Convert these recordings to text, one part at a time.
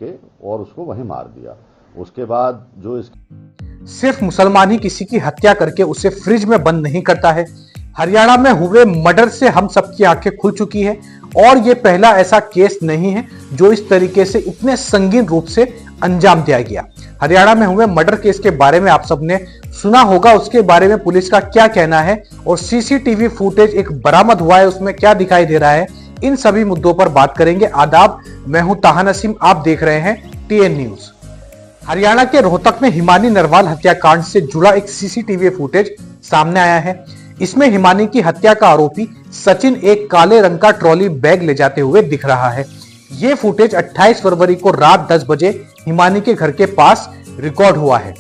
के और उसको वहीं मार दिया। उसके बाद जो सिर्फ मुसलमान ही किसी की हत्या करके उसे फ्रिज में बंद नहीं करता है। हरियाणा में हुए मर्डर से हम सबकी आंखें खुल चुकी है और ये पहला ऐसा केस नहीं है जो इस तरीके से इतने संगीन रूप से अंजाम दिया गया। हरियाणा में हुए मर्डर केस के बारे में आप सबने सुना होगा, उसके बारे में पुलिस का क्या कहना है और सीसीटीवी फुटेज एक बरामद हुआ है, उसमें क्या दिखाई दे रहा है, इन सभी मुद्दों पर बात करेंगे। आदाब, मैं हूं ताहा नसीम, आप देख रहे हैं टीएन न्यूज। हरियाणा के रोहतक में हिमानी नरवाल हत्याकांड से जुड़ा एक सीसीटीवी फुटेज सामने आया है। इसमें हिमानी की हत्या का आरोपी सचिन एक काले रंग का ट्रॉली बैग ले जाते हुए दिख रहा है। यह फुटेज 28 फरवरी को रात 10 बजे हिमानी के घर के पास रिकॉर्ड हुआ है।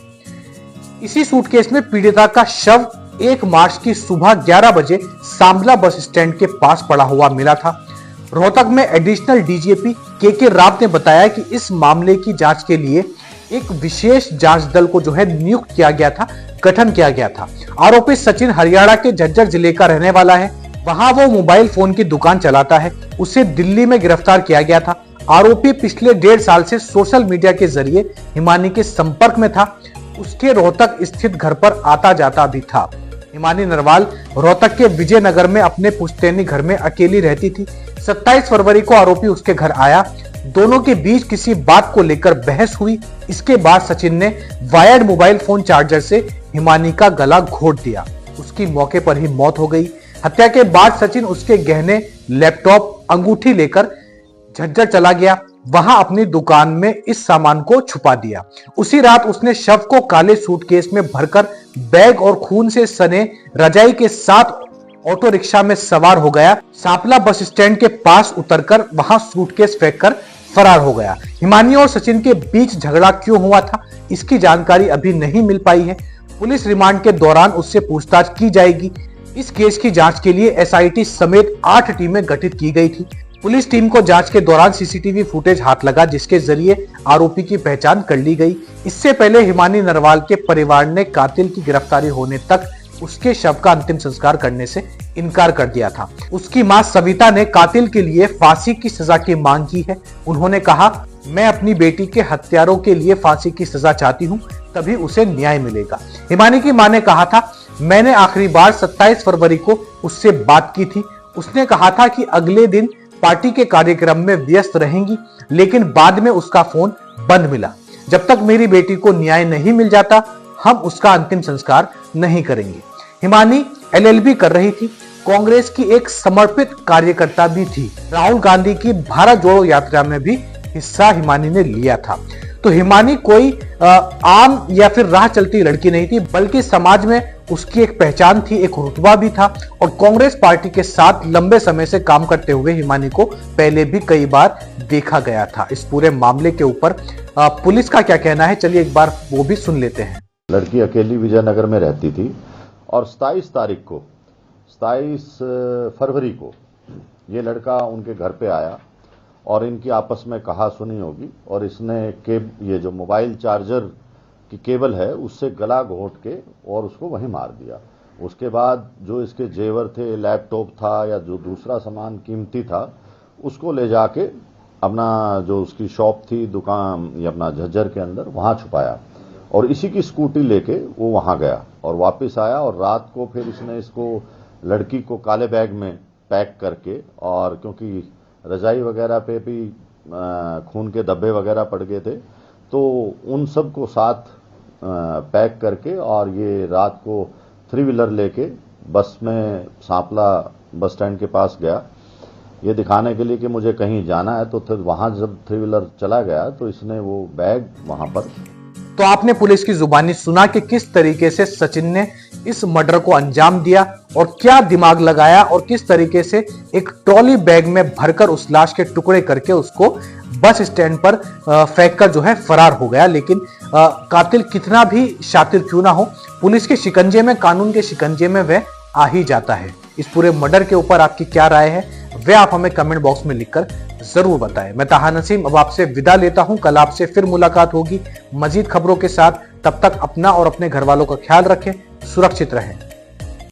इसी सूटकेस में पीड़िता का शव 1 मार्च की सुबह 11 बजे सांबला बस स्टैंड के पास पड़ा हुआ मिला था। रोहतक में एडिशनल डीजीपी के राव ने बताया कि इस मामले की जांच के लिए एक विशेष जांच दल को नियुक्त किया गया था, गठन किया गया था। आरोपी सचिन हरियाणा के झज्जर जिले का रहने वाला है। वहां वो मोबाइल फोन की दुकान चलाता है। उसे दिल्ली में गिरफ्तार किया गया था। आरोपी पिछले 1.5 साल से सोशल मीडिया के जरिए हिमानी के संपर्क में था। उसके रोहतक स्थित घर पर आता जाता भी था। हिमानी नरवाल रोहतक के विजयनगर में अपने पुश्तैनी घर में अकेली रहती थी। 27 फरवरी को आरोपी उसके घर आया। दोनों के बीच किसी बात को लेकर बहस हुई। इसके बाद सचिन ने वायर्ड मोबाइल फोन चार्जर से हिमानी का गला घोट दिया। उसकी मौके पर ही मौत हो गई। हत्या के बाद सचिन उसके गहने, लैपटॉप, अंगूठी लेकर झज्जर चला गया। वहां अपनी दुकान में इस सामान को छुपा दिया। उसी रात उसने शव को काले सूटकेस में भरकर बैग और खून से सने रजाई के साथ ऑटो रिक्शा में सवार हो गया। सांपला बस स्टैंड के पास उतरकर वहां सूटकेस फेंककर फरार हो गया। हिमानी और सचिन के बीच झगड़ा क्यों हुआ था, इसकी जानकारी अभी नहीं मिल पाई है। पुलिस रिमांड के दौरान उससे पूछताछ की जाएगी। इस केस की जांच के लिए एसआईटी समेत 8 टीमें गठित की गई थी। पुलिस टीम को जांच के दौरान सीसीटीवी फुटेज हाथ लगा, जिसके जरिए आरोपी की पहचान कर ली गई। इससे पहले हिमानी नरवाल के परिवार ने कातिल की गिरफ्तारी होने तक उसके शव का अंतिम संस्कार करने से इनकार कर दिया था। उसकी मां सविता ने कातिल के लिए फांसी की सजा की मांग की है। उन्होंने कहा, मैं अपनी बेटी के हत्यारों के लिए फांसी की सजा चाहती हूं, तभी उसे न्याय मिलेगा। हिमानी की मां ने कहा था, मैंने आखिरी बार 27 फरवरी को उससे बात की थी। उसने कहा था कि अगले दिन पार्टी के कार्यक्रम में व्यस्त रहेंगी, लेकिन बाद में उसका फोन बंद मिला। जब तक मेरी बेटी को न्याय नहीं मिल जाता, हम उसका अंतिम संस्कार नहीं करेंगे। हिमानी एलएलबी कर रही थी। कांग्रेस की एक समर्पित कार्यकर्ता भी थी। राहुल गांधी की भारत जोड़ो यात्रा में भी हिस्सा हिमानी ने लिया था। तो हिमानी कोई आम या फिर राह चलती लड़की नहीं थी, बल्कि समाज में उसकी एक पहचान थी, एक रुतबा भी था। और कांग्रेस पार्टी के साथ लंबे समय से काम करते हुए हिमानी को पहले भी कई बार देखा गया था। इस पूरे मामले के ऊपर पुलिस का क्या कहना है, चलिए एक बार वो भी सुन लेते हैं। लड़की अकेली विजयनगर में रहती थी और 27 फरवरी को ये लड़का उनके घर पे आया और इनकी आपस में कहा सुनी होगी और इसने ये जो मोबाइल चार्जर की केबल है उससे गला घोट के और उसको वहीं मार दिया। उसके बाद जो इसके जेवर थे, लैपटॉप था या जो दूसरा सामान कीमती था, उसको ले जाके अपना जो उसकी शॉप थी, दुकान या अपना झज्जर के अंदर, वहाँ छुपाया और इसी की स्कूटी लेके वो वहाँ गया और वापस आया। और रात को फिर इसने इसको लड़की को काले बैग में पैक करके, और क्योंकि रजाई वगैरह पे भी खून के धब्बे वगैरह पड़ गए थे, तो उन सब को साथ पैक करके और ये रात को 3 व्हीलर लेके बस में सांपला बस स्टैंड के पास गया, ये दिखाने के लिए कि मुझे कहीं जाना है। तो फिर वहाँ जब 3 व्हीलर चला गया तो इसने वो बैग वहाँ पर। तो आपने पुलिस की जुबानी सुना कि किस तरीके से सचिन ने इस मर्डर को अंजाम दिया और क्या दिमाग लगाया और किस तरीके से एक ट्रॉली बैग में भरकर उस लाश के टुकड़े करके उसको बस स्टैंड पर फेंककर फरार हो गया। लेकिन कातिल कितना भी शातिर क्यों ना हो, पुलिस के शिकंजे में, कानून के शिकंजे में वह आ ही जाता है। इस पूरे मर्डर के ऊपर आपकी क्या राय है, वे आप हमें कमेंट बॉक्स में लिखकर जरूर बताएं। मैं ताहा नसीम अब आपसे विदा लेता हूं। कल आपसे फिर मुलाकात होगी मजीद खबरों के साथ। तब तक अपना और अपने घर वालों का ख्याल रखें, सुरक्षित रहें।